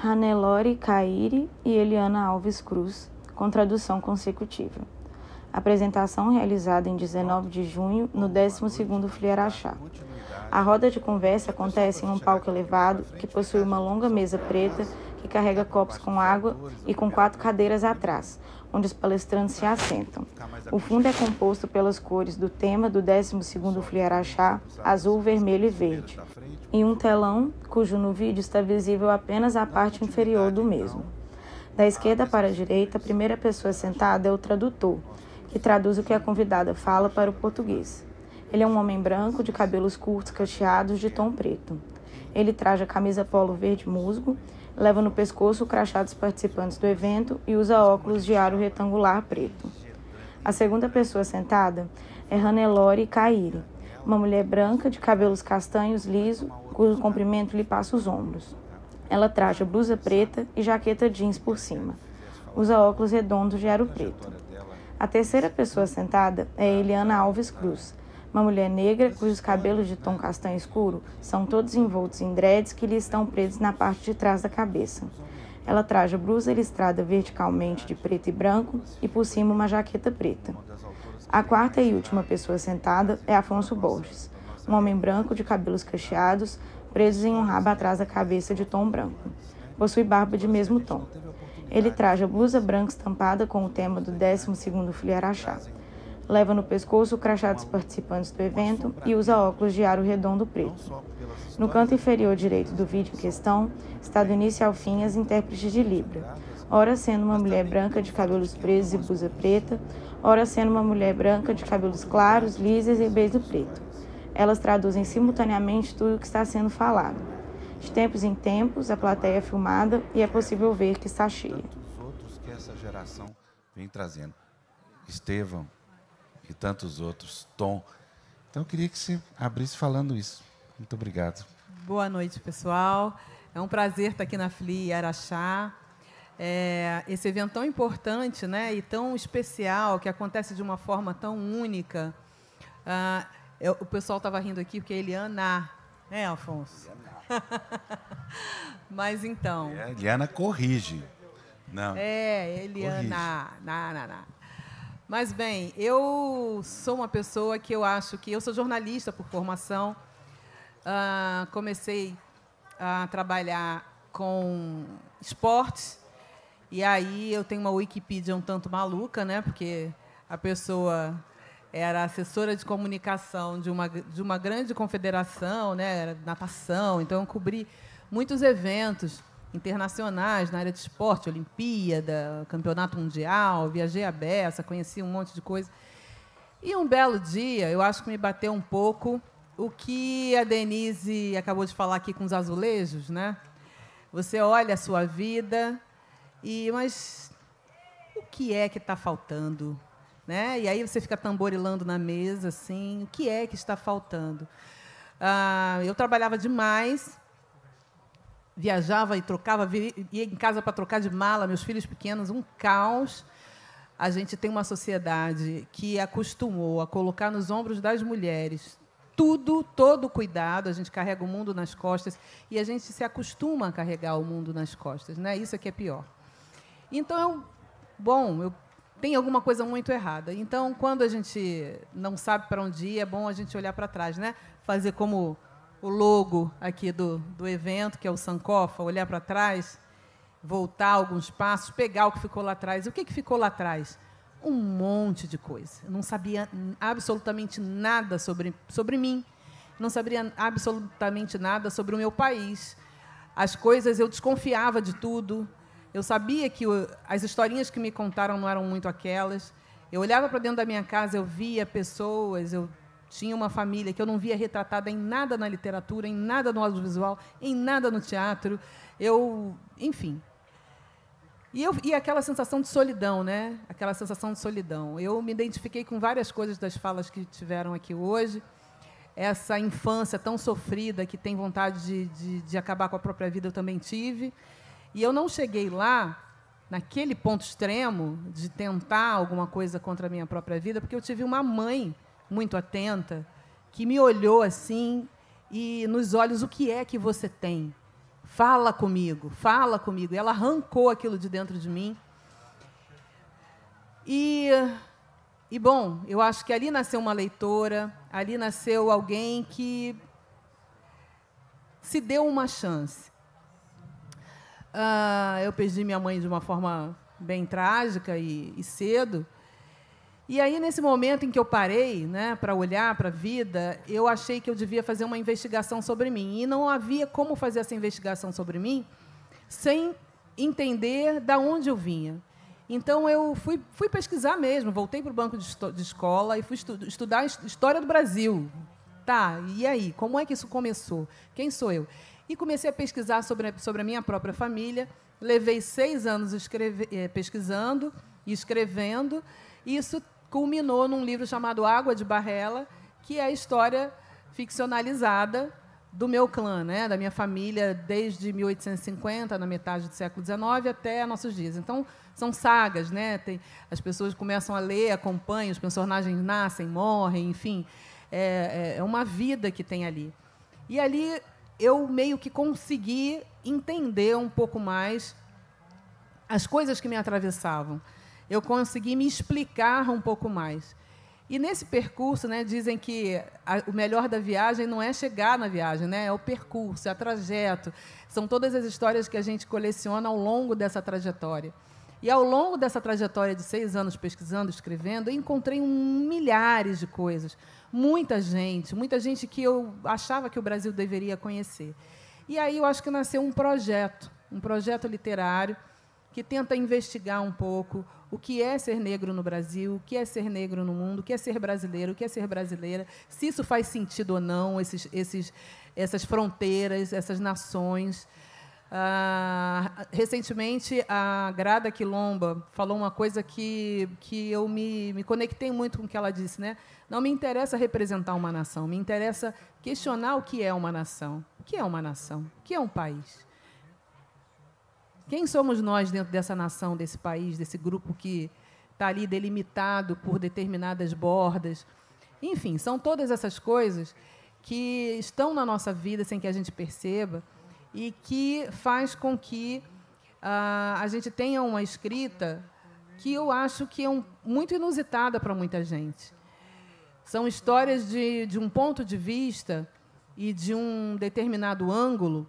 Hannelore Caire e Eliana Alves Cruz, com tradução consecutiva. Apresentação realizada em 19 de junho, no 12º Flieraxá. A roda de conversa acontece em um palco elevado, que possui uma longa mesa preta, que carrega copos com água e com 4 cadeiras atrás, onde os palestrantes se assentam. O fundo é composto pelas cores do tema do 12º Flieraxá, azul, vermelho e verde, e um telão, cujo no vídeo está visível apenas a parte inferior do mesmo. Da esquerda para a direita, a primeira pessoa sentada é o tradutor, que traduz o que a convidada fala para o português. Ele é um homem branco, de cabelos curtos cacheados, de tom preto. Ele traja camisa polo verde musgo, leva no pescoço o crachá dos participantes do evento e usa óculos de aro retangular preto. A segunda pessoa sentada é Hannelore Caire, uma mulher branca, de cabelos castanhos lisos, cujo comprimento lhe passa os ombros. Ela traja blusa preta e jaqueta jeans por cima. Usa óculos redondos de aro preto. A terceira pessoa sentada é Eliana Alves Cruz, uma mulher negra cujos cabelos de tom castanho escuro são todos envoltos em dreads que lhe estão presos na parte de trás da cabeça. Ela traja blusa listrada verticalmente de preto e branco e por cima uma jaqueta preta. A quarta e última pessoa sentada é Afonso Borges, um homem branco de cabelos cacheados, presos em um rabo atrás da cabeça de tom branco. Possui barba de mesmo tom. Ele traja blusa branca estampada com o tema do 12º Flieraxá. Leva no pescoço o crachá dos participantes do evento e usa óculos de aro redondo preto. No canto inferior direito do vídeo em questão, está do início ao fim as intérpretes de Libra, ora sendo uma mulher branca de cabelos presos e blusa preta, ora sendo uma mulher branca de cabelos claros, lisos e beijo preto. Elas traduzem simultaneamente tudo o que está sendo falado. De tempos em tempos, a plateia é filmada e é possível ver que está cheia. Tantos outros que essa geração vem trazendo. Estevão e tantos outros. Tom. Então, eu queria que você abrisse falando isso. Muito obrigado. Boa noite, pessoal. É um prazer estar aqui na FLI Araxá. Esse evento tão importante, né, e tão especial, que acontece de uma forma tão única. O pessoal estava rindo aqui porque é Eliana, né, Afonso? Mas então... Eliana corrige. Não. Eliana. Mas, bem, eu sou uma pessoa que eu acho que... Eu sou jornalista por formação. Comecei a trabalhar com esportes. E aí eu tenho uma Wikipedia um tanto maluca, né? Porque a pessoa era assessora de comunicação de uma grande confederação, né? Era natação. Então, eu cobri muitos eventos internacionais na área de esporte, Olimpíada, Campeonato Mundial, viajei a beça, conheci um monte de coisa. E um belo dia, eu acho que me bateu um pouco o que a Denise acabou de falar aqui com os azulejos, né? Você olha a sua vida mas o que é que está faltando? Né? E aí você fica tamborilando na mesa, assim, o que é que está faltando? Eu trabalhava demais, viajava e trocava, ia em casa para trocar de mala, meus filhos pequenos, um caos. A gente tem uma sociedade que acostumou a colocar nos ombros das mulheres todo o cuidado, a gente carrega o mundo nas costas e a gente se acostuma a carregar o mundo nas costas, né? Isso é que é pior. Então, tem alguma coisa muito errada. Então, quando a gente não sabe para onde ir, é bom a gente olhar para trás, né? Fazer como o logo aqui do evento, que é o Sankofa, olhar para trás, voltar alguns passos, pegar o que ficou lá atrás. E o que ficou lá atrás? Um monte de coisa. Eu não sabia absolutamente nada sobre mim, não sabia absolutamente nada sobre o meu país. As coisas, eu desconfiava de tudo. Eu sabia que as historinhas que me contaram não eram muito aquelas. Eu olhava para dentro da minha casa, eu via pessoas, eu tinha uma família que eu não via retratada em nada na literatura, em nada no audiovisual, em nada no teatro. Enfim. E aquela sensação de solidão, né? Aquela sensação de solidão. Eu me identifiquei com várias coisas das falas que tiveram aqui hoje. Essa infância tão sofrida, que tem vontade de acabar com a própria vida, eu também tive. E eu não cheguei lá, naquele ponto extremo, de tentar alguma coisa contra a minha própria vida, porque eu tive uma mãe muito atenta, que me olhou assim, e nos olhos, o que é que você tem? fala comigo, fala comigo. E ela arrancou aquilo de dentro de mim. E, bom, eu acho que ali nasceu uma leitora, ali nasceu alguém que se deu uma chance. Eu perdi minha mãe de uma forma bem trágica e cedo. E aí, nesse momento em que eu parei, né, para olhar para a vida, eu achei que eu devia fazer uma investigação sobre mim. E não havia como fazer essa investigação sobre mim sem entender de onde eu vinha. Então, eu fui pesquisar mesmo, voltei para o banco de escola e fui estudar História do Brasil. Tá, e aí? Como é que isso começou? Quem sou eu? E comecei a pesquisar sobre a minha própria família. Levei 6 anos pesquisando e escrevendo. E isso culminou num livro chamado Água de Barrela, que é a história ficcionalizada do meu clã, né, da minha família, desde 1850, na metade do século XIX, até nossos dias. Então, são sagas, né? As pessoas começam a ler, acompanham, os personagens nascem, morrem, enfim. É uma vida que tem ali. E ali eu meio que consegui entender um pouco mais as coisas que me atravessavam. Eu consegui me explicar um pouco mais. E, nesse percurso, né, dizem que o melhor da viagem não é chegar na viagem, né, é o percurso, é o trajeto. São todas as histórias que a gente coleciona ao longo dessa trajetória. E, ao longo dessa trajetória de 6 anos pesquisando, escrevendo, eu encontrei milhares de coisas. Muita gente que eu achava que o Brasil deveria conhecer. E aí eu acho que nasceu um projeto literário, que tenta investigar um pouco o que é ser negro no Brasil, o que é ser negro no mundo, o que é ser brasileiro, o que é ser brasileira, se isso faz sentido ou não, essas fronteiras, essas nações. Recentemente, a Grada Quilomba falou uma coisa que eu me conectei muito com o que ela disse, né? Não me interessa representar uma nação, me interessa questionar o que é uma nação. O que é uma nação? O que é um país? Quem somos nós dentro dessa nação, desse país, desse grupo que está ali delimitado por determinadas bordas? Enfim, são todas essas coisas que estão na nossa vida sem que a gente perceba e que faz com que a gente tenha uma escrita que eu acho que é muito inusitada para muita gente. São histórias de um ponto de vista e de um determinado ângulo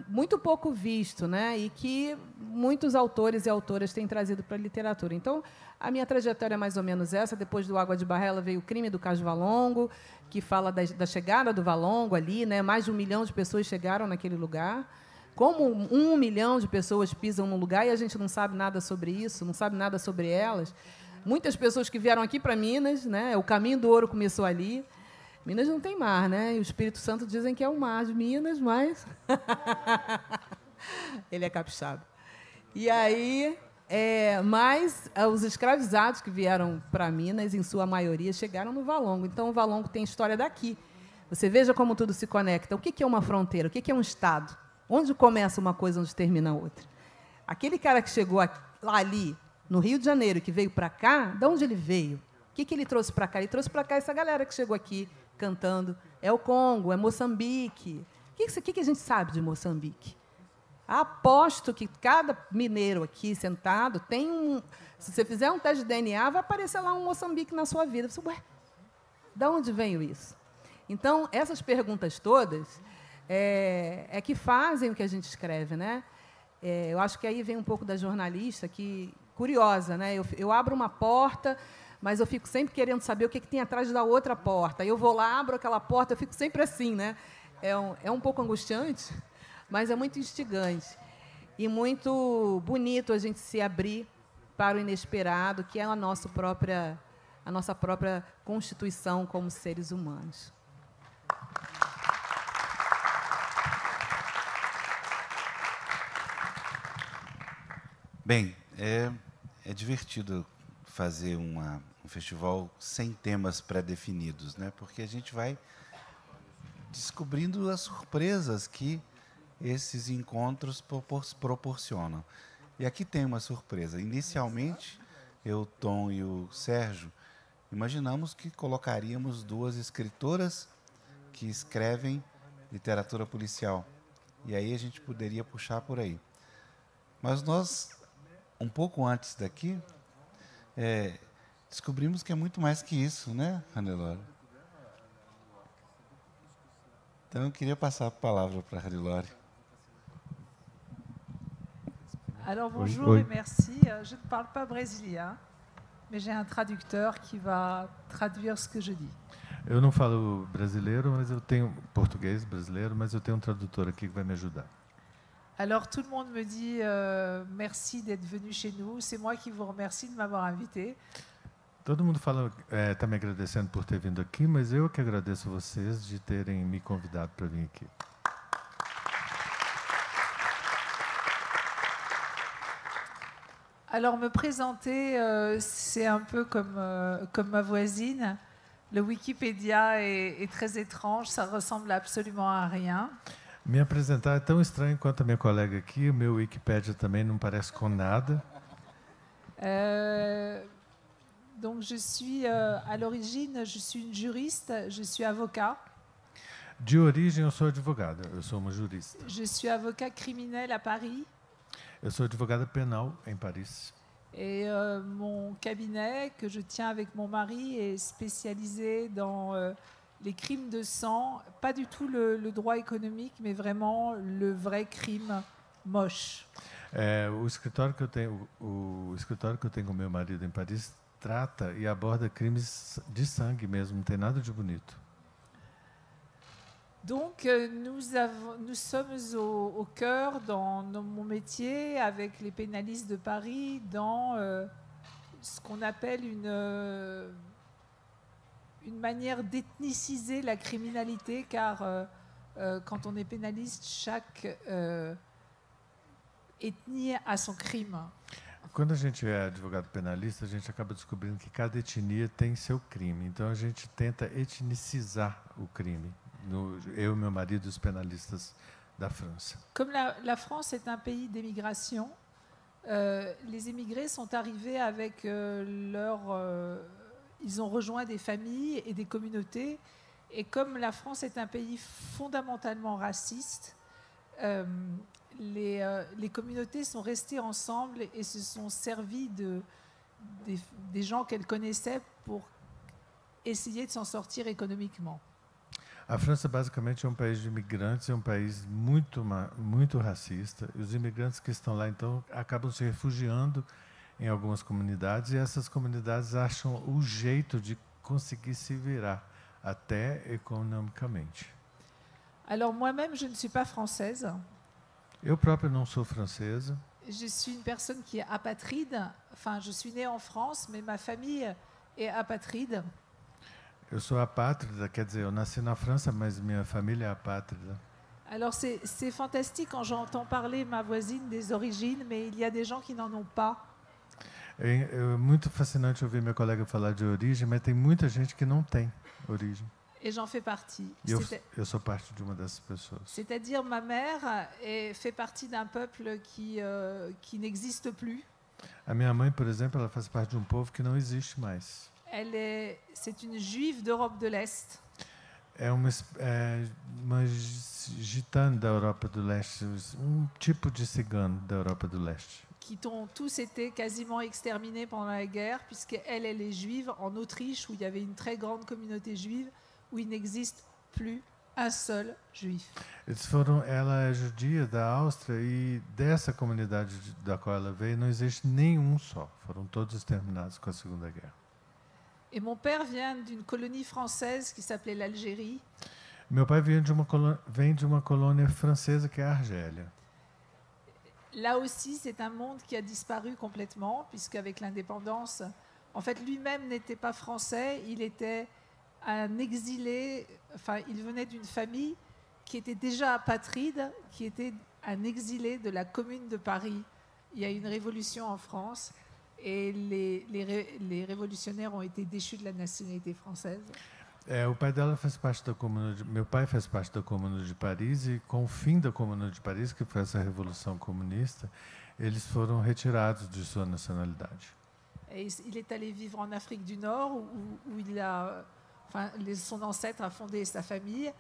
muito pouco visto, né? E que muitos autores e autoras têm trazido para a literatura. Então, a minha trajetória é mais ou menos essa. Depois do Água de Barrela veio o Crime do Caso Valongo, que fala da chegada do Valongo ali, né? Mais de 1 milhão de pessoas chegaram naquele lugar. Como 1 milhão de pessoas pisam num lugar e a gente não sabe nada sobre isso, não sabe nada sobre elas. Muitas pessoas que vieram aqui para Minas, né? O caminho do ouro começou ali. Minas não tem mar, né? E o Espírito Santo dizem que é o mar de Minas, mas ele é capixaba. E aí, mas os escravizados que vieram para Minas, em sua maioria, chegaram no Valongo. Então, o Valongo tem história daqui. Você veja como tudo se conecta. O que é uma fronteira? O que é um Estado? Onde começa uma coisa, onde termina a outra? Aquele cara que chegou lá ali, no Rio de Janeiro, que veio para cá, de onde ele veio? O que ele trouxe para cá? Ele trouxe para cá essa galera que chegou aqui cantando. É o Congo, é Moçambique. O que a gente sabe de Moçambique? Aposto que cada mineiro aqui sentado tem se você fizer um teste de DNA, vai aparecer lá um Moçambique na sua vida. Você, ué, de onde veio isso? Então, essas perguntas todas é que fazem o que a gente escreve, né? Eu acho que aí vem um pouco da jornalista, que curiosa, né? Eu abro uma porta, mas eu fico sempre querendo saber o que tem atrás da outra porta. Eu vou lá, abro aquela porta, eu fico sempre assim, né? É um pouco angustiante, mas é muito instigante. E muito bonito a gente se abrir para o inesperado, que é a nossa própria constituição como seres humanos. Bem, é divertido fazer um festival sem temas pré-definidos, né? Porque a gente vai descobrindo as surpresas que esses encontros proporcionam. E aqui tem uma surpresa. Inicialmente, eu, Tom e o Sérgio imaginamos que colocaríamos 2 escritoras que escrevem literatura policial. E aí a gente poderia puxar por aí. Mas nós, um pouco antes daqui, descobrimos que é muito mais que isso, né, Hannelore? Então, eu queria passar a palavra para a Hannelore. Alors bonjour et merci. Je ne parle pas brésilien, mais j'ai un traducteur qui va traduire ce que je dis. Eu não falo brasileiro, mas eu tenho português brasileiro, mas eu tenho tradutor aqui que vai me ajudar. Alors tout le monde me dit merci d'être venu chez nous. C'est moi qui vous remercie de m'avoir invité. Todo mundo fala, está me agradecendo por ter vindo aqui, mas eu que agradeço vocês de terem me convidado para vir aqui. Alors me présenter, c'est un peu comme ma voisine. Le Wikipédia est très étrange, ça ressemble absolument à rien. Me apresentar é tão estranho quanto a minha colega aqui. O meu Wikipédia também não parece com nada. Donc je suis à l'origine, je suis une juriste, je suis avocat. De origem eu sou advogada, eu sou uma jurista. Je suis avocat criminel à Paris. Eu sou advogada penal em Paris. Et mon cabinet, que je tiens avec mon mari, est spécialisé dans les crimes de sang, pas du tout le droit économique, mais vraiment le vrai crime moche. O escritório que eu tenho com meu marido em Paris trata e aborda crimes de sangue mesmo, não tem nada de bonito. Donc nous sommes au cœur dans mon métier avec les pénalistes de Paris dans ce qu'on appelle une manière d'ethniciser la criminalité, car quand on est pénaliste, chaque ethnie a son crime. Quando a gente é advogado penalista, a gente acaba descobrindo que cada etnia tem seu crime. Então a gente tenta etnicizar o crime. Eu e meu marido, os penalistas da França. Comme la France est un pays d'émigration, les émigrés sont arrivés avec ils ont rejoint des familles et des communautés. Et comme la France est un pays fondamentalement raciste, les communautés sont restées ensemble et se sont servies des gens qu'elles connaissaient pour essayer de s'en sortir économiquement. A França basicamente é um país de imigrantes, é um país muito racista. E os imigrantes que estão lá então acabam se refugiando em algumas comunidades, e essas comunidades acham o jeito de conseguir se virar até economicamente. Alors moi-même, je ne suis pas française. Eu própria não sou francesa. Je suis une personne qui est apatride. Enfin, je suis née en France, mais ma famille est apatride. Eu sou apátrida, quer dizer, eu nasci na França, mas minha família é apátrida. Alors c'est fantastique quand j'entends parler ma voisine des origines, mais il y a des gens qui n'en ont pas. É muito fascinante ouvir minha colega falar de origem, mas tem muita gente que não tem origem. Et j'en fais partie. E eu sou parte de uma dessas pessoas. C'est-à-dire ma mère fait partie d'un peuple qui n'existe plus. A minha mãe, por exemplo, ela faz parte de um povo que não existe mais. C'est une juive d'Europe de l'Est. É uma gitana da Europa do Leste, um tipo de cigano da Europa do Leste. Qui ont tous été quasiment exterminés pendant la guerre, puisqu'elle est juive en Autriche, où il y avait une très grande communauté juive, où il n'existe plus un seul juif. Ela é judia da Áustria, e dessa comunidade da qual ela veio não existe nenhum só. Foram todos exterminados com a Segunda Guerra. Et mon père vient d'une colonie française qui s'appelait l'Algérie. Meu pai vem de uma colônia francesa que é a Argélia. Là aussi, c'est un monde qui a disparu complètement, puisqu'avec l'indépendance, en fait, lui-même n'était pas français, il était un exilé, enfin, il venait d'une famille qui était déjà apatride, qui était un exilé de la Commune de Paris. Il y a eu une révolution en France. Et les révolutionnaires ont été déchus de la nationalité française. O pai dela faz parte da Comuna de... Meu pai faz parte da Comuna de Paris, e com o fim da Comuna de Paris, que foi essa revolução comunista, eles foram retirados de sua nacionalidade. Et il est allé vivre en Afrique du Nord, où son ancêtre a fondé sa famille.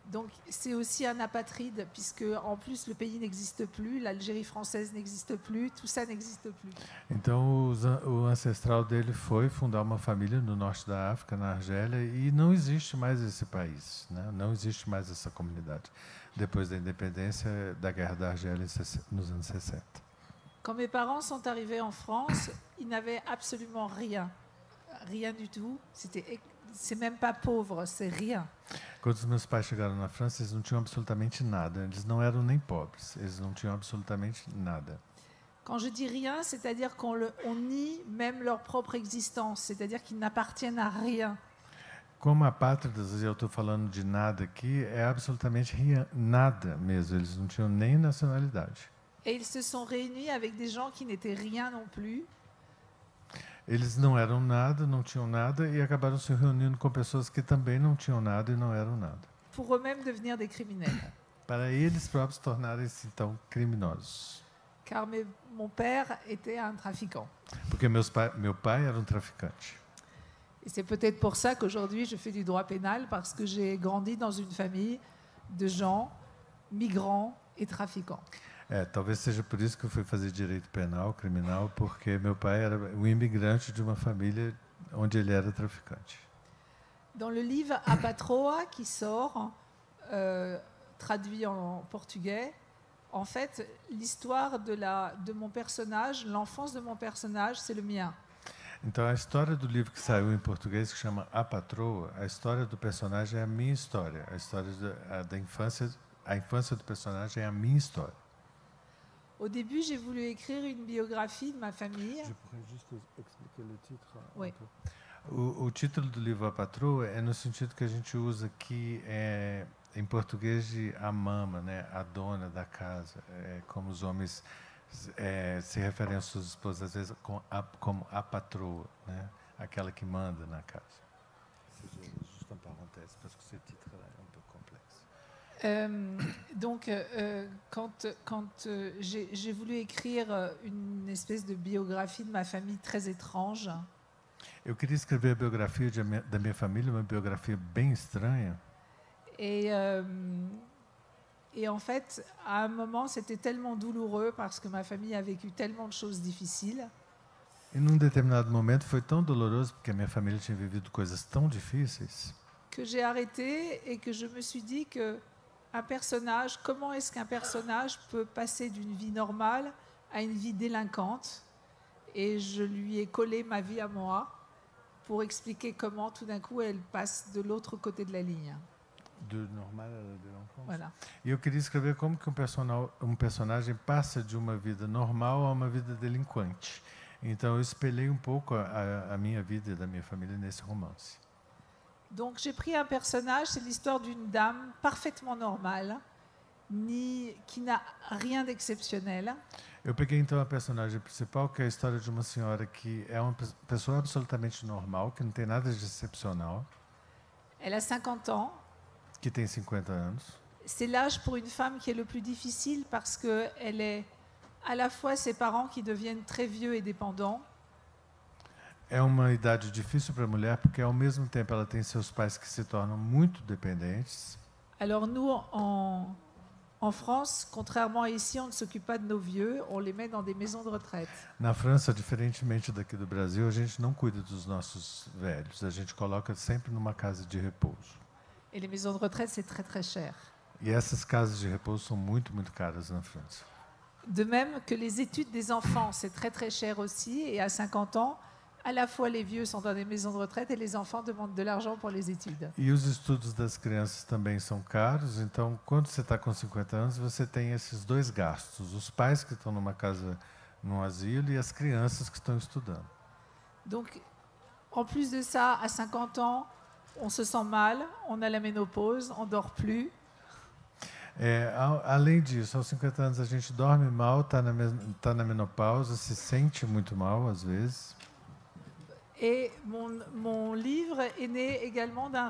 Donc c'est aussi un apatride, puisque en plus le pays n'existe plus, l'Algérie française n'existe plus, tout ça n'existe plus. Então, o ancestral dele foi fundar uma família no norte da África, na Argélia, e não existe mais esse país, né? Não existe mais essa comunidade, depois da independência da Guerra da Argélia nos anos 60. Quand mes parents sont arrivés en France, ils n'avaient absolument rien. Rien du tout. C'est même pas pauvre, c'est rien. Quando os meus pais chegaram na França, eles não tinham absolutamente nada. Eles não eram nem pobres, eles não tinham absolutamente nada. Quand je dis rien, c'est-à-dire qu'on nie même leur propre existence, c'est-à-dire qu'ils n'appartiennent à rien. Como apátridas, eu estou falando de nada aqui, é absolutamente nada mesmo. Eles não tinham nem nacionalidade. Et ils se sont réunis avec des gens qui n'étaient rien non plus. Eles não eram nada, não tinham nada e acabaram se reunindo com pessoas que também não tinham nada e não eram nada. Pour eux-mêmes devenir des criminels. Para eles próprios tornarem-se então criminosos. Car mon père était un trafiquant. Porque meu pai era um traficante. Et c'est peut-être pour ça qu'aujourd'hui je fais du droit pénal, parce que j'ai grandi dans une famille de gens migrants et trafiquants. Talvez seja por isso que eu fui fazer direito penal, criminal, porque meu pai era um imigrante de uma família onde ele era traficante. Dans le livre A Patroa qui sort, traduit en portugais, en fait, l'histoire de mon personnage, l'enfance de mon personnage, c'est le mien. Então a história do livro que saiu em português, que chama A Patroa, a história do personagem é a minha história. A história da infância, a infância do personagem é a minha história. Au début, j'ai voulu écrire une biographie de ma famille. Je pourrais juste expliquer le titre? Oui. O título do livro A Patroa é no sentido que a gente usa aqui em português de a mama, né, a dona da casa, como os homens se referem às suas esposas às vezes como a patroa, né, aquela que manda na casa. Juste une parenthèse, parce que ce titre est un peu complexe. Donc, quand j'ai voulu écrire une espèce de biographie de ma famille très étrange. Eu queria escrever a biografia da minha família, uma biografia bem estranha. Et en fait, à un moment, c'était tellement douloureux parce que ma famille a vécu tellement de choses difficiles. E num determinado momento foi tão doloroso porque a minha família tinha vivido coisas tão difíceis. Que j'ai arrêté et que je me suis dit que un personnage, comment est-ce qu'un personnage peut passer d'une vie normale à une vie délinquante? Et je lui ai collé ma vie à moi pour expliquer comment tout d'un coup elle passe de l'autre côté de la ligne. De normal à délinquance. Voilà. E eu queria escrever como que um personagem passa de uma vida normal a uma vida delinquente. Então eu espelhei um pouco a minha vida e da minha família nesse romance. Donc j'ai pris un personnage, c'est l'histoire d'une dame parfaitement normale, qui n'a rien d'exceptionnel. Eu peguei então a personagem principal, que é a história de uma senhora que é uma pessoa absolutamente normal, que não tem nada de excepcional. Elle a 50 ans. Que tem 50 anos. C'est l'âge pour une femme qui est le plus difficile parce que elle est à la fois ses parents qui deviennent très vieux et dépendants. É uma idade difícil para a mulher porque ao mesmo tempo ela tem seus pais que se tornam muito dependentes. Alors nous en France, contrairement à ici, on ne s'occupe pas de nos vieux, on les met dans des maisons de retraite. Na França, diferentemente daqui do Brasil, a gente não cuida dos nossos velhos, a gente coloca sempre numa casa de repouso. Et les maisons de retraite, c'est très très cher. E essas casas de repouso são muito, muito caras na França. De même que les études des enfants, c'est très très cher aussi, et à 50 ans, à la fois les vieux sont dans des maisons de retraite et les enfants demandent de l'argent pour les études. E os estudos das crianças também são caros, então quando você está com 50 anos, você tem esses dois gastos, os pais que estão numa casa, num asilo, e as crianças que estão estudando. Donc, en plus de ça, à 50 ans, on se sent mal, on a la ménopause, on dort plus. Além disso, aos 50 anos a gente dorme mal, está na menopausa, se sente muito mal às vezes. Et mon livre est né également d'un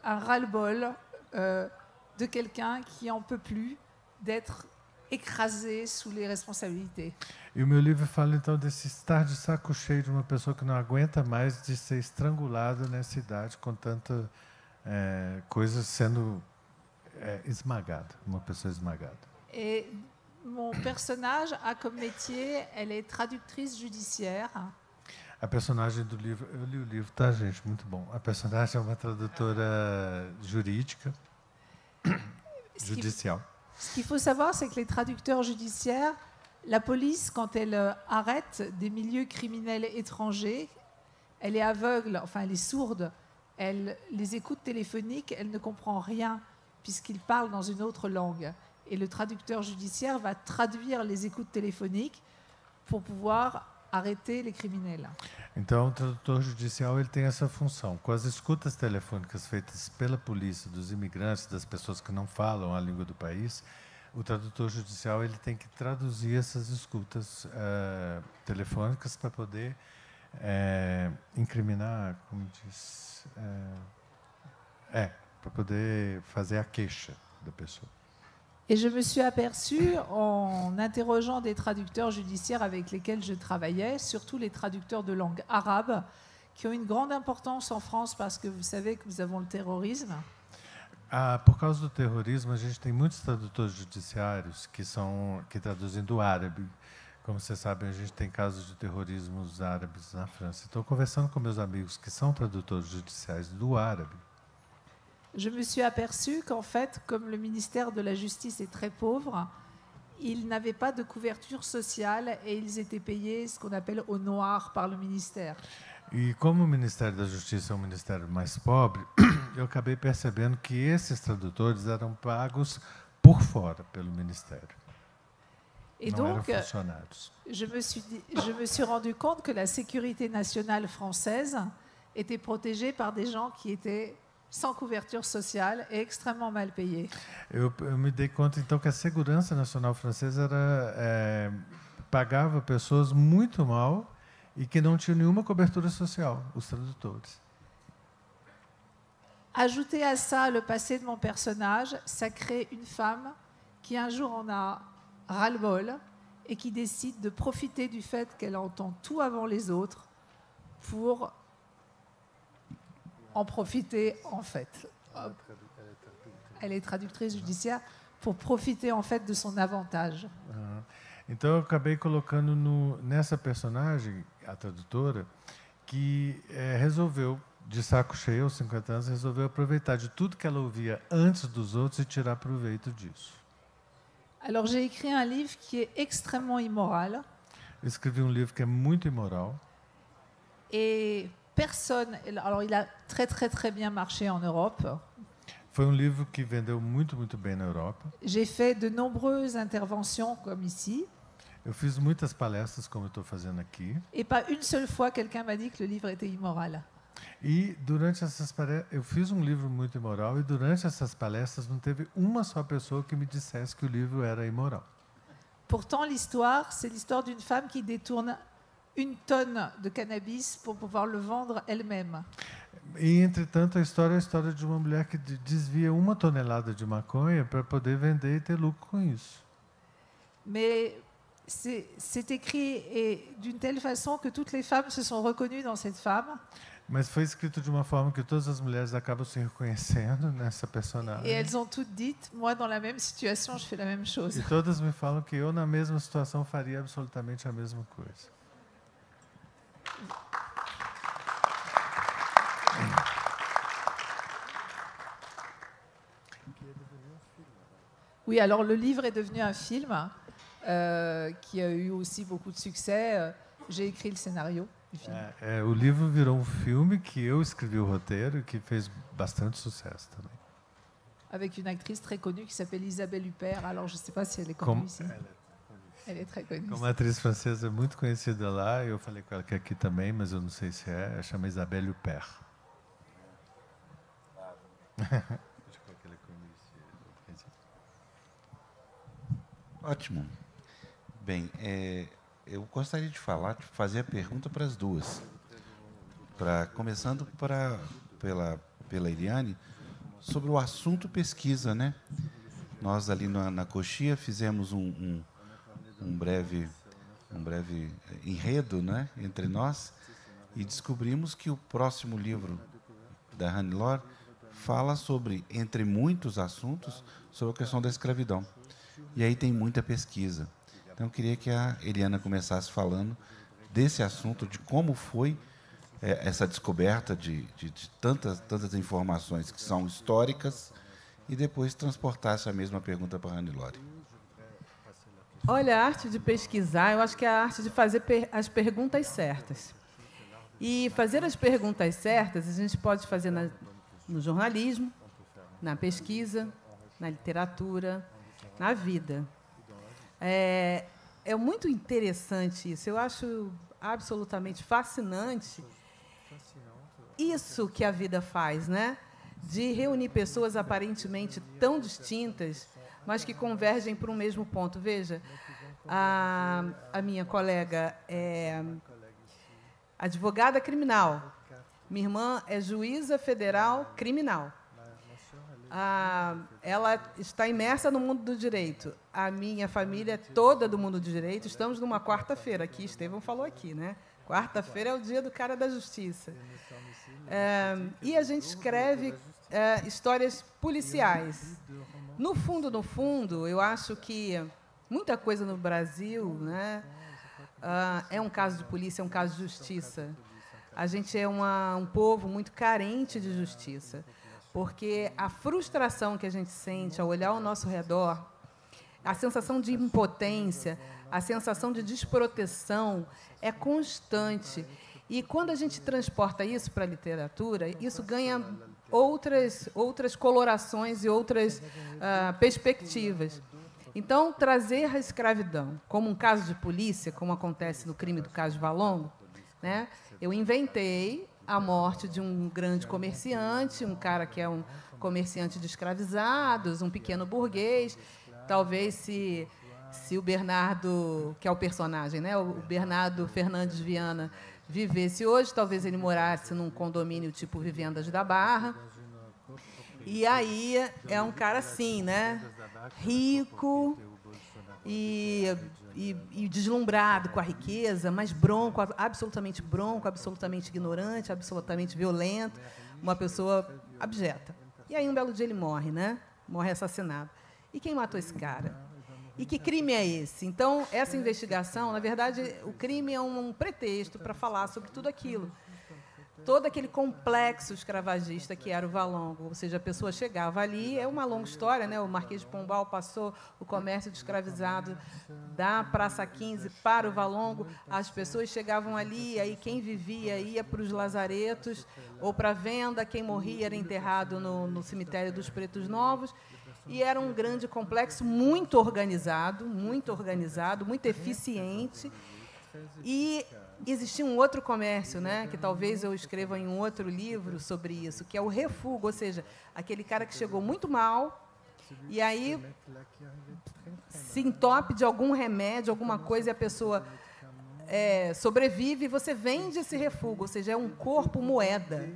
ras-le-bol de quelqu'un qui n'en peut plus d'être écrasé sous les responsabilités. E o meu livro fala então desse estar de saco cheio de uma pessoa que não aguenta mais de ser estrangulada nessa idade com tanta coisas sendo esmagada, uma pessoa esmagada. Et mon personnage a comme métier, elle est traductrice judiciaire. A personagem do livro, eu li o livro, tá, gente? Muito bom. A personagem é uma tradutora jurídica, judicial. Ce qu'il faut savoir, c'est que les traducteurs judiciaires, la police, quand elle arrête des milieux criminels étrangers, elle est aveugle, enfin elle est sourde, elle les écoute téléphoniques, elle ne comprend rien puisqu'ils parlent dans une autre langue. Et le traducteur judiciaire va traduire les écoutes téléphoniques pour pouvoir arrêter les criminels. Então, o tradutor judicial ele tem essa função. Com as escutas telefônicas feitas pela polícia dos imigrantes, das pessoas que não falam a língua do país, o tradutor judicial ele tem que traduzir essas escutas telefônicas para poder incriminar, como diz, para poder fazer a queixa da pessoa. Et je me suis aperçue, en interrogeant des traducteurs judiciaires avec lesquels je travaillais, surtout les traducteurs de langue arabe, qui ont une grande importance en France parce que vous savez que nous avons le terrorisme. Por causa do terrorismo, a gente tem muitos tradutores judiciários que traduzem do árabe. Como vocês sabem, a gente tem casos de terrorismo árabes na França. Então, conversando com meus amigos que são tradutores judiciais do árabe, je me suis aperçue qu'en fait, comme le ministère de la Justice est très pauvre, ils n'avaient pas de couverture sociale et ils étaient payés ce qu'on appelle au noir par le ministère. E como o Ministério da Justiça é um ministério mais pobre, eu acabei percebendo que esses tradutores eram pagos por fora pelo ministério. Et não donc, eram funcionários. je me suis rendu compte que la sécurité nationale française était protégée par des gens qui étaient sans couverture sociale et extrêmement mal payés. Eu me dei conta, então, que a segurança nacional francesa pagava pessoas muito mal e que não tinham nenhuma cobertura social, os tradutores. Ajouter à ça le passé de mon personnage, ça crée une femme qui un jour en a ras-le-bol et qui décide de profiter du fait qu'elle entend tout avant les autres pour en profiter en fait. Elle est traductrice judiciaire pour profiter en fait de son avantage. Então eu acabei colocando nessa personagem, a tradutora, que resolveu, de saco cheio, aos 50 anos, resolveu aproveitar de tudo que ela ouvia antes dos outros e tirar proveito disso. Alors j'ai écrit un livre qui est extrêmement immoral. Eu escrevi um livro que é muito imoral. Et personne, alors il a très très très bien marché en Europe. Foi um livro que vendeu muito, muito bem na Europa. J'ai fait de nombreuses interventions comme ici. Eu fiz muitas palestras, como eu estou fazendo aqui. Et pas une seule fois quelqu'un m'a dit que le livre était immoral. E durante essas palestras, eu fiz um livro muito imoral e durante essas palestras não teve uma só pessoa que me dissesse que o livro era imoral. Pourtant, l'histoire, c'est l'histoire d'une femme qui détourne 1 tonne de cannabis pour pouvoir le vendre elle-même. E, entretanto, a história é a história de uma mulher que desvia 1 tonelada de maconha para poder vender e ter lucro com isso. Mais c'est écrit d'une telle façon que toutes les femmes se sont reconnues dans cette femme. Mas foi escrito de uma forma que todas as mulheres acabam se reconhecendo nessa personagem. Et elles ont toutes dit, moi dans la même situation, je fais la même chose. E todas me falam que eu na mesma situação faria absolutamente a mesma coisa. Oui, alors le livre est devenu un film qui a eu aussi beaucoup de succès. J'ai écrit le scénario du film. O livro virou filme que eu escrevi o roteiro e que fez bastante sucesso também. Avec une actrice très connue qui s'appelle Isabelle Huppert. Alors je ne sais pas si elle est connue ici. Elle est très connue. Uma atriz francesa muito conhecida lá, eu falei com ela que aqui também, mas eu não sei se ela chama Isabelle Huppert. Ótimo. Bem, eu gostaria de fazer a pergunta para as duas. Começando pela Eliane, sobre o assunto pesquisa, né? Nós ali na Coxia fizemos um breve enredo, né, entre nós, e descobrimos que o próximo livro da Hannelore fala sobre, entre muitos assuntos, sobre a questão da escravidão. E aí tem muita pesquisa. Então, eu queria que a Eliana começasse falando desse assunto, de como foi essa descoberta de tantas informações que são históricas, e depois transportasse a mesma pergunta para a Hannelore. Olha, a arte de pesquisar, eu acho que é a arte de fazer as perguntas certas. E fazer as perguntas certas a gente pode fazer no jornalismo, na pesquisa, na literatura, na vida. É muito interessante isso. Eu acho absolutamente fascinante isso que a vida faz, né? De reunir pessoas aparentemente tão distintas, mas que convergem para um mesmo ponto. Veja, a minha colega é advogada criminal. Minha irmã é juíza federal criminal. Ela está imersa no mundo do direito. A minha família é toda do mundo do direito. Estamos numa quarta-feira aqui, Estevão falou aqui, né? Quarta-feira é o dia do cara da justiça. E a gente escreve histórias policiais. No fundo, eu acho que muita coisa no Brasil, né, é um caso de polícia, é um caso de justiça. A gente é um povo muito carente de justiça, porque a frustração que a gente sente ao olhar ao nosso redor, a sensação de impotência, a sensação de desproteção é constante. E, quando a gente transporta isso para a literatura, isso ganha outras colorações e outras perspectivas. Então, trazer a escravidão como um caso de polícia, como acontece no crime do caso Valongo, né? Eu inventei a morte de um grande comerciante, um cara que é um comerciante de escravizados, um pequeno burguês. Talvez, se o Bernardo, que é o personagem, né? O Bernardo Fernandes Viana, vivesse hoje, talvez ele morasse num condomínio tipo Vivendas da Barra. E aí é um cara assim, né? Rico e deslumbrado com a riqueza, mas bronco, absolutamente ignorante, absolutamente violento, uma pessoa abjeta. E aí, um belo dia, ele morre, né? Morre assassinado. E quem matou esse cara? E que crime é esse? Então, essa investigação, na verdade, o crime é um pretexto para falar sobre tudo aquilo. Todo aquele complexo escravagista que era o Valongo, ou seja, a pessoa chegava ali, é uma longa história, né? O Marquês de Pombal passou o comércio de escravizado da Praça 15 para o Valongo, as pessoas chegavam ali, aí quem vivia ia para os lazaretos ou para a venda, quem morria era enterrado no cemitério dos Pretos Novos, e era um grande complexo muito organizado, muito eficiente. E existia um outro comércio, né, que talvez eu escreva em um outro livro sobre isso, que é o refúgio, ou seja, aquele cara que chegou muito mal e aí se entope de algum remédio, alguma coisa, e a pessoa sobrevive, e você vende esse refúgio, ou seja, é um corpo moeda,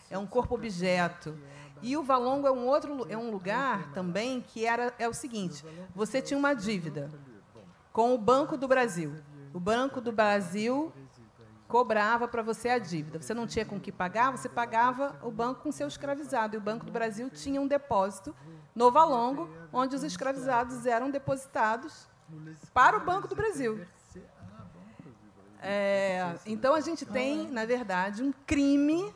é um corpo objeto. E o Valongo é um lugar também que é o seguinte: você tinha uma dívida com o Banco do Brasil. O Banco do Brasil cobrava para você a dívida. Você não tinha com que pagar, você pagava o banco com seu escravizado. E o Banco do Brasil tinha um depósito no Valongo, onde os escravizados eram depositados para o Banco do Brasil. Então, a gente tem, na verdade, um crime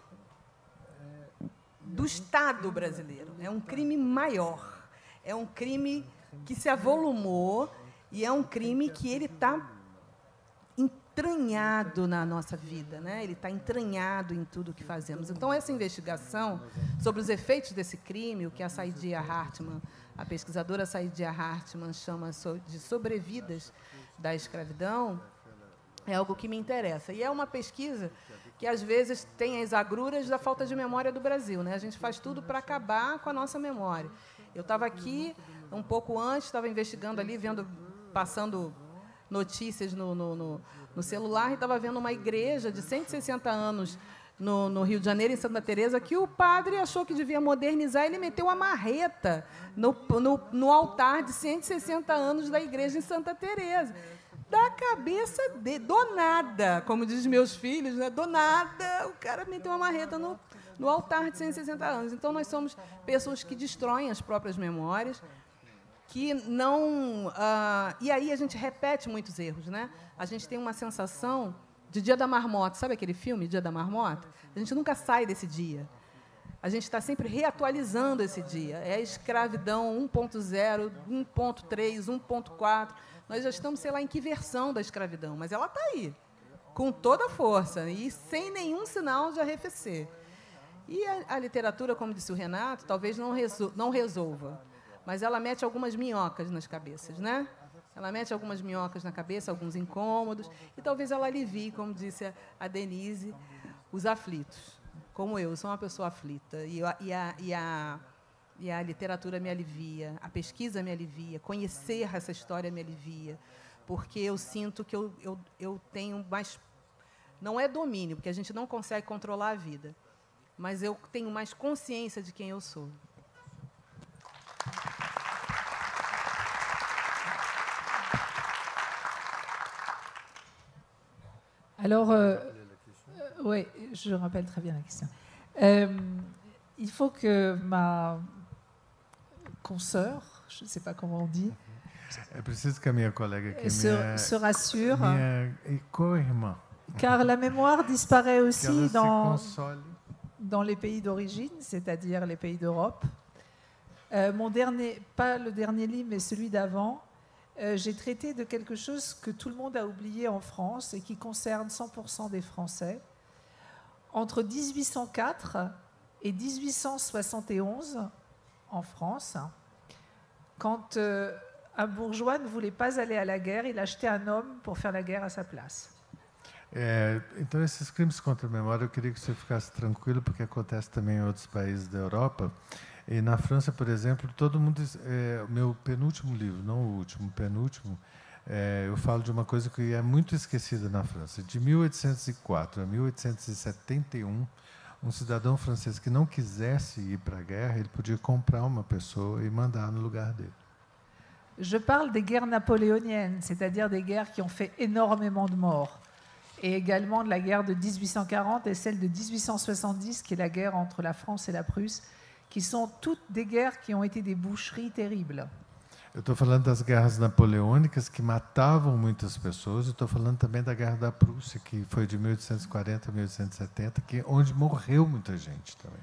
do Estado brasileiro. É um crime maior. É um crime que se avolumou e é um crime que ele está entranhado na nossa vida, né? Ele está entranhado em tudo o que fazemos. Então, essa investigação sobre os efeitos desse crime, o que a Saidiya Hartman, a pesquisadora Saidiya Hartman, chama de sobrevidas da escravidão, é algo que me interessa. E é uma pesquisa que, às vezes, tem as agruras da falta de memória do Brasil, né? A gente faz tudo para acabar com a nossa memória. Eu estava aqui, um pouco antes, estava investigando ali, passando notícias no celular, e estava vendo uma igreja de 160 anos no Rio de Janeiro, em Santa Teresa, que o padre achou que devia modernizar, e ele meteu uma marreta no altar de 160 anos da igreja em Santa Teresa. Da cabeça do nada, como dizem meus filhos, né? Do nada, o cara meteu uma marreta no no altar de 160 anos. Então, nós somos pessoas que destroem as próprias memórias, que não... e aí a gente repete muitos erros, né? A gente tem uma sensação de Dia da Marmota. Sabe aquele filme, Dia da Marmota? A gente nunca sai desse dia. A gente está sempre reatualizando esse dia. É a escravidão 1.0, 1.3, 1.4. Nós já estamos, sei lá, em que versão da escravidão, mas ela está aí, com toda a força e sem nenhum sinal de arrefecer. E a literatura, como disse o Renato, talvez não resolva, mas ela mete algumas minhocas nas cabeças, né? Ela mete algumas minhocas na cabeça, alguns incômodos, e talvez ela alivie, como disse a Denise, os aflitos. Como eu sou uma pessoa aflita, e a literatura me alivia, a pesquisa me alivia, conhecer essa história me alivia, porque eu sinto que eu tenho mais... Não é domínio, porque a gente não consegue controlar a vida, mas eu tenho mais consciência de quem eu sou. Alors, oui, je rappelle très bien la question. Il faut que ma consoeur, je ne sais pas comment on dit, É preciso que a minha colega aqui se rassure, minha co-irmã, car la mémoire disparaît que aussi ela se dans console. les pays d'origine, c'est-à-dire les pays d'Europe. Mon dernier, pas le dernier livre, mais celui d'avant, j'ai traité de quelque chose que tout le monde a oublié en France et qui concerne 100% des Français. Entre 1804 et 1871, en France, quand un bourgeois ne voulait pas aller à la guerre, il achetait un homme pour faire la guerre à sa place. Então, esses crimes contra a memória, eu queria que você ficasse tranquilo, porque acontece também em outros países da Europa. E na França, por exemplo, todo mundo... meu penúltimo livro, não o último, penúltimo, eu falo de uma coisa que é muito esquecida na França. De 1804 a 1871, um cidadão francês que não quisesse ir para a guerra, ele podia comprar uma pessoa e mandar no lugar dele. Je parle des guerres napoléoniennes, c'est-à-dire des guerres qui ont fait énormément de morts. Et également de la guerre de 1840 et celle de 1870, qui est la guerre entre la France et la Prusse, qui sont toutes des guerres qui ont été des boucheries terribles. Eu estou falando das guerras napoleônicas, que matavam muitas pessoas. Eu estou falando também da Guerra da Prússia, que foi de 1840 a 1870, onde morreu muita gente também.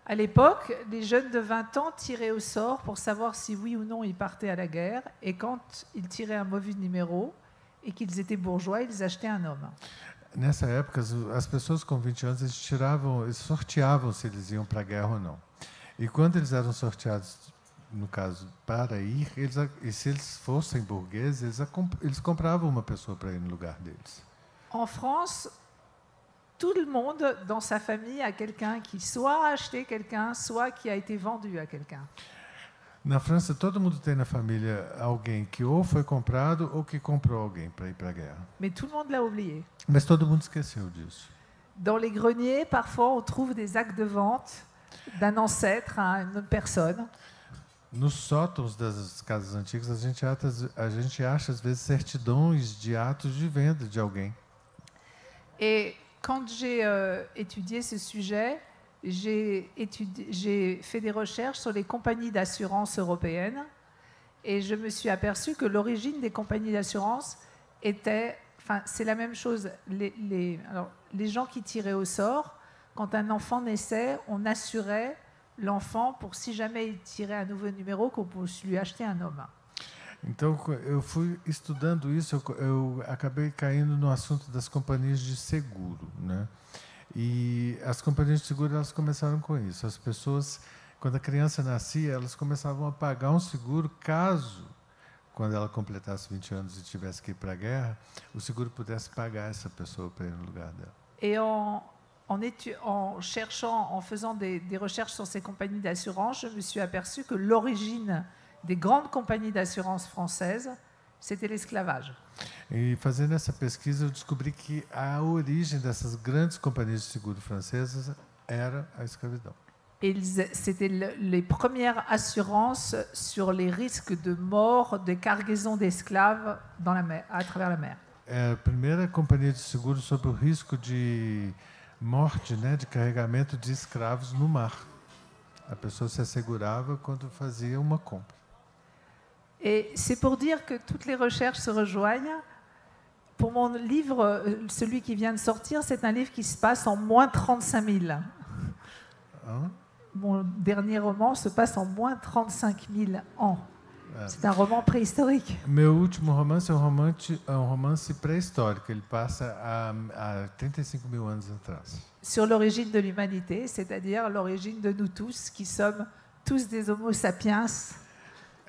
À l'époque, les jeunes de 20 ans tiraient au sort pour savoir si oui ou non ils partaient à la guerre. Et quand ils tiraient un mauvais numéro et qu'ils étaient bourgeois, ils achetaient un homme. Nessa época, as pessoas com 20 anos, eles sorteavam se eles iam para a guerra ou não. E quando eles eram sorteados, no caso, para ir, e se eles fossem burgueses, eles compravam uma pessoa para ir no lugar deles. En France, tout le monde dans sa famille a quelqu'un qui soit a acheté quelqu'un, soit qui a été vendu a quelqu'un. Na França, todo mundo tem na família alguém que ou foi comprado ou que comprou alguém para ir para a guerra. Mais tout le monde l'a oublié. Mas todo mundo esqueceu disso. Dans les greniers, parfois, on trouve des actes de vente d'un ancêtre à une autre personne. Nos sótãos das casas antigas, a gente acha às vezes certidões de atos de venda de alguém. Et quand j'ai étudié ce sujet, j'ai fait des recherches sur les compagnies d'assurance européennes et je me suis aperçue que l'origine des compagnies d'assurance était... Enfin, c'est la même chose. Les gens qui tiraient au sort, quand un enfant naissait, on assurait l'enfant pour, si jamais il tirait un nouveau numéro, qu'on puisse lui acheter un homme. Então, eu fui estudando isso, eu acabei caindo no assunto das companhias de seguro, né? E as companhias de seguro, elas começaram com isso. As pessoas, quando a criança nascia, elas começavam a pagar um seguro caso, quando ela completasse 20 anos e tivesse que ir para a guerra, o seguro pudesse pagar essa pessoa para ir no lugar dela. Et en cherchant, en faisant des recherches sur ces compagnies d'assurance, je me suis aperçue que l'origine des grandes compagnies d'assurance françaises, c'était l'esclavage. E fazendo essa pesquisa, eu descobri que a origem dessas grandes companhias de seguro francesas era a escravidão. C'était les premières assurances sur les risques de mort de cargaison d'esclaves dans la mer, à travers la mer. É a primeira companhia de seguro sobre o risco de morte, né, de carregamento de escravos no mar. A pessoa se assegurava quando fazia uma compra. Et c'est pour dire que toutes les recherches se rejoignent. Pour mon livre, celui qui vient de sortir, c'est un livre qui se passe en moins 35 000. Hã? Mon dernier roman se passe en moins 35 000 ans. C'est un roman préhistorique. Meu último romance é um romance pré-histórico. Ele passa há 35 mil anos atrás. Sur l'origine de l'humanité, c'est-à-dire l'origine de nous tous, qui sommes tous des homo sapiens.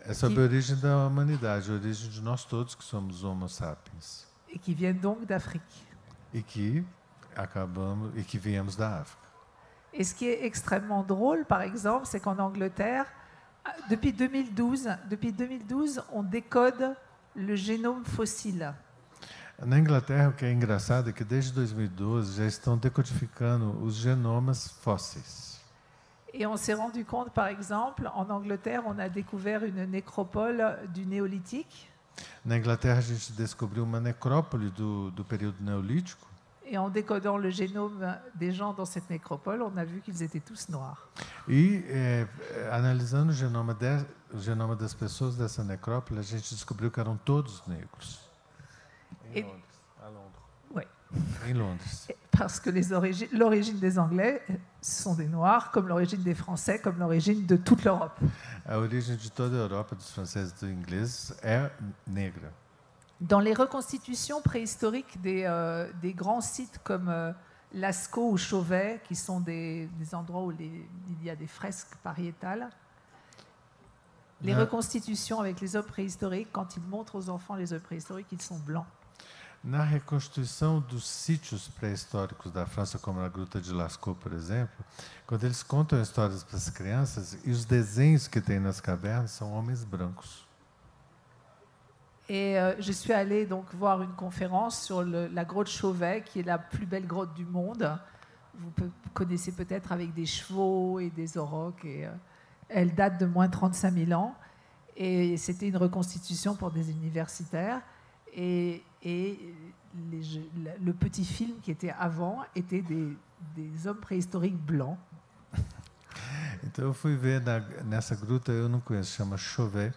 É sobre a origem da humanidade, a origem de nós todos que somos homo sapiens. Et qui viennent donc d'Afrique. E que viemos da África. Et ce qui est extrêmement drôle, par exemple, c'est qu'en Angleterre, depuis 2012, on décode le génome fossile. Na Inglaterra, o que é engraçado é que desde 2012 já estão decodificando os genomas fósseis. Et on s'est rendu compte, par exemple, en Angleterre, on a découvert une nécropole du néolithique. Na Inglaterra, a gente descobriu uma necrópole do período neolítico. Et en décodant le génome des gens dans cette nécropole, on a vu qu'ils étaient tous noirs. E analisando o genoma das pessoas dessa necrópole, a gente descobriu que eram todos negros. Em Londres. À Londres. Oui. Em Londres. Parce que l'origine des Anglais sont des Noirs, comme l'origine des Français, comme l'origine de toute l'Europe. A origem de toda a Europa, dos franceses e dos ingleses, é negra. Dans les reconstitutions préhistoriques des grands sites comme Lascaux ou Chauvet, qui sont des endroits où il y a des fresques pariétales, les reconstitutions avec les œuvres préhistoriques, quand ils montrent aux enfants les œuvres préhistoriques, ils sont blancs. Na reconstituição dos sítios pré-históricos da França, como a Gruta de Lascaux, por exemplo, quando eles contam histórias para as crianças, e os desenhos que tem nas cavernas são homens brancos. Et je suis allée donc voir une conférence sur la grotte Chauvet, qui est la plus belle grotte du monde. Vous connaissez peut-être, avec des chevaux et des aurochs. Et, elle date de moins 35 000 ans. Et c'était une reconstitution pour des universitaires. Et le petit film qui était avant était des hommes préhistoriques blancs. Então eu fui ver nessa gruta, eu não conheço, chama Chauvet.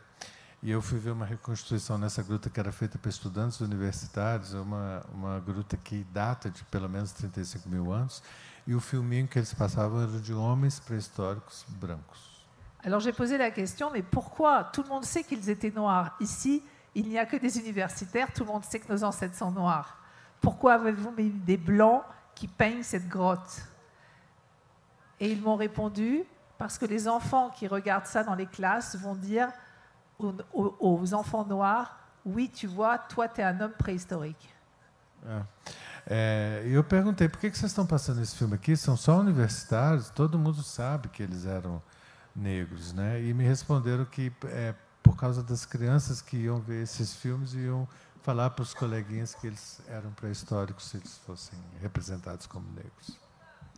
E eu fui ver uma reconstituição nessa gruta que era feita para estudantes universitários, uma gruta que data de pelo menos 35 mil anos, e o filminho que eles passavam era de homens pré-históricos brancos. Alors j'ai posé la question, mais pourquoi tout le monde sait qu'ils étaient noirs? Ici, il n'y a que des universitaires, tout le monde sait que nos ancêtres sont noirs. Pourquoi avez-vous mis des blancs qui peignent cette grotte? Et ils m'ont répondu, parce que les enfants qui regardent ça dans les classes vont dire aux enfants noirs, oui, tu vois, toi, tu es un homme préhistorique. E eu perguntei, por que vocês estão passando esse filme aqui? São só universitários, todo mundo sabe que eles eram negros, né? E me responderam que por causa das crianças que iam ver esses filmes e iam falar para os coleguinhas que eles eram pré-históricos se eles fossem representados como negros.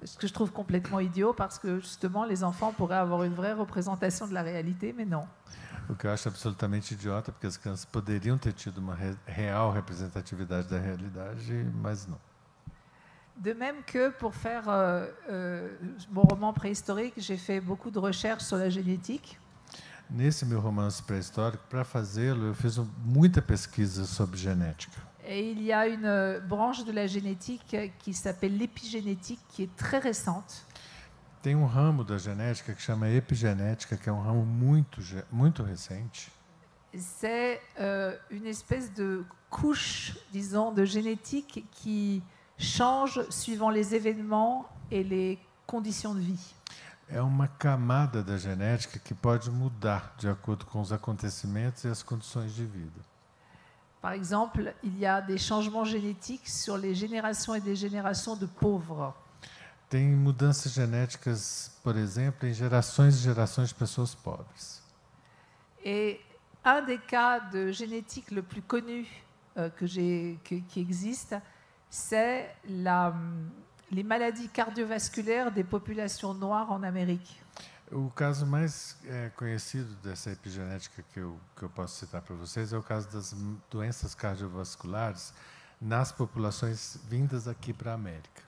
Ce que je trouve complètement idiot, parce que justement, les enfants pourraient avoir une vraie représentation de la réalité, mais non. O que eu acho absolutamente idiota, porque as crianças poderiam ter tido uma real representatividade da realidade, mas não. De même que pour faire mon roman préhistorique, j'ai fait beaucoup de recherches sur la génétique. Nesse meu romance pré-histórico, para fazê-lo, eu fiz muita pesquisa sobre genética. Et il y a une branche de la génétique qui s'appelle l'épigénétique, qui est très récente. Tem ramo da genética que chama epigenética, que é ramo muito recente. C'est une espèce de couche, disons, de génétique qui change suivant les événements et les conditions de vie. É uma camada da genética que pode mudar de acordo com os acontecimentos e as condições de vida. Par exemple, il y a des changements génétiques sur les générations et des générations de pauvres. Tem mudanças genéticas, por exemplo, em gerações e gerações de pessoas pobres. Et un des cas de génétique le plus connu qui existe, c'est les maladies cardiovasculaires des populations noires en Amérique. O caso mais conhecido dessa epigenética que eu posso citar para vocês é o caso das doenças cardiovasculares nas populações vindas aqui para a América.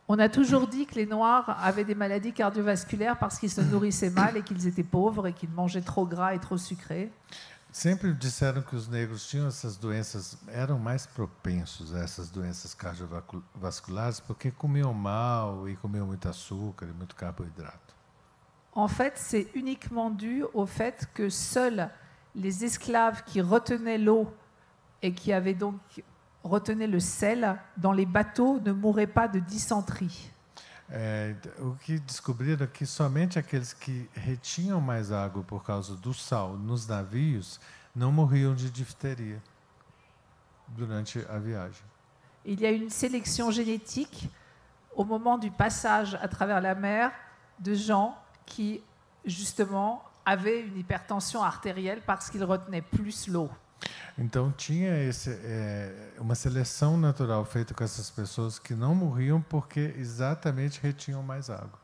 On a toujours dit que les Noirs avaient des maladies cardiovasculaires parce qu'ils se nourrissaient mal et qu'ils étaient pauvres et qu'ils mangeaient trop gras et trop sucré. Sempre disseram que os negros tinham essas doenças, eram mais propensos a essas doenças cardiovasculares porque comiam mal e comiam muito açúcar e muito carboidrato. En fait, c'est uniquement dû au fait que seuls les esclaves qui retenaient l'eau et qui avaient donc retenu le sel dans les bateaux ne mouraient pas de dysenterie. O que descobriram é que somente aqueles que retinham mais água por causa do sal nos navios não morriam de difteria durante a viagem. Il y a une sélection génétique au moment du passage à travers la mer de gens qui, justement, avaient une hypertension artérielle parce qu'ils retenaient plus l'eau. Então tinha uma seleção natural feita com essas pessoas que não morriam porque exatamente retinham mais água.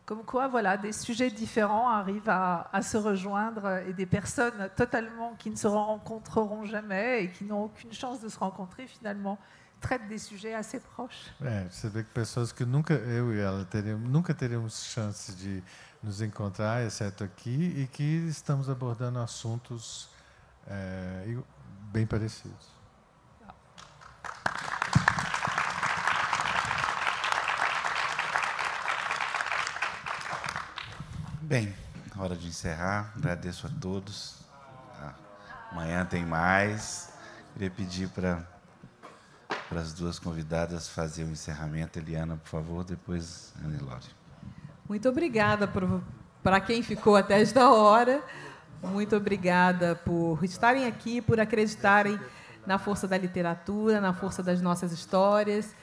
Comme quoi, voilà, des sujets différents arrivent à se rejoindre et des personnes totalement qui ne se rencontreront jamais et qui n'ont aucune chance de se rencontrer finalement traitent des sujets assez proches. Você vê que pessoas que nunca, eu e ela, nunca teríamos chance de nos encontrar, exceto aqui, e que estamos abordando assuntos bem parecidos. Bem, hora de encerrar. Agradeço a todos. Amanhã tem mais. Queria pedir para as duas convidadas fazer o encerramento. Eliana, por favor, depois Ana Lore. Muito obrigada para quem ficou até esta hora. Muito obrigada por estarem aqui, por acreditarem na força da literatura, na força das nossas histórias.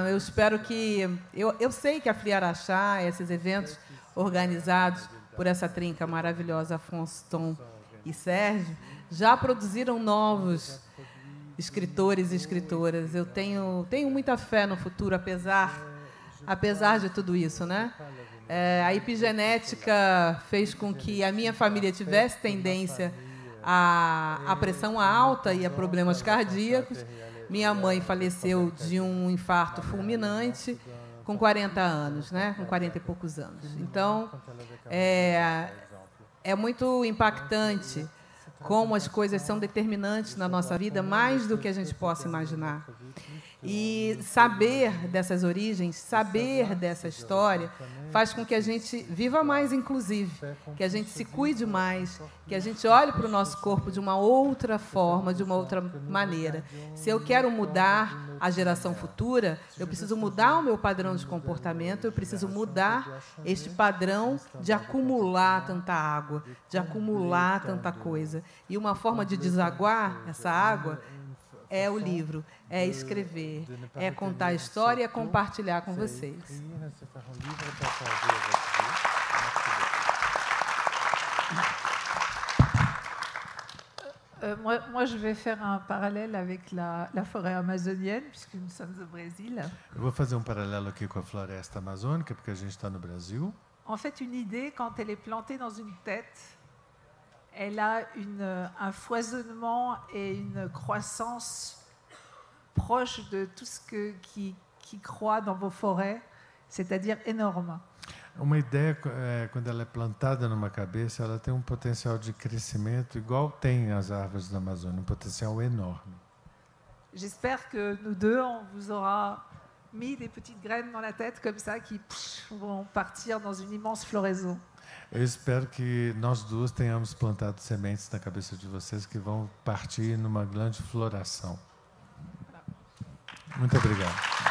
Eu espero que... Eu sei que a Fli Araxá, esses eventos organizados por essa trinca maravilhosa, Afonso, Tom e Sérgio, já produziram novos escritores e escritoras. Eu tenho muita fé no futuro, apesar de tudo isso, né? A epigenética fez com que a minha família tivesse tendência à pressão alta e a problemas cardíacos. Minha mãe faleceu de um infarto fulminante com 40 anos, né? Com 40 e poucos anos. Então, é muito impactante como as coisas são determinantes na nossa vida, mais do que a gente possa imaginar. E saber dessas origens, saber dessa história, faz com que a gente viva mais, inclusive, que a gente se cuide mais, que a gente olhe para o nosso corpo de uma outra forma, de uma outra maneira. Se eu quero mudar a geração futura, eu preciso mudar o meu padrão de comportamento, eu preciso mudar este padrão de acumular tanta água, de acumular tanta coisa. E uma forma de desaguar essa água é o livro, é escrever, é contar a história e é compartilhar com vocês. Moi, je vais faire un parallèle avec la forêt amazonienne, puisque nous sommes au Brésil. Eu vou fazer paralelo aqui com a floresta amazônica, porque a gente está no Brasil. En fait, une idée, quand elle est plantée dans une tête, elle a un foisonnement et une croissance proche de tout ce qui croît dans vos forêts, c'est-à-dire énorme. Uma ideia, quando ela é plantada numa cabeça, ela tem potencial de crescimento igual tem as árvores da Amazônia, potencial enorme. J'espère que nous deux, on vous aura mis des petites graines dans la tête comme ça qui vont partir dans une immense floraison. Eu espero que nós duas tenhamos plantado sementes na cabeça de vocês que vão partir numa grande floração. Muito obrigado.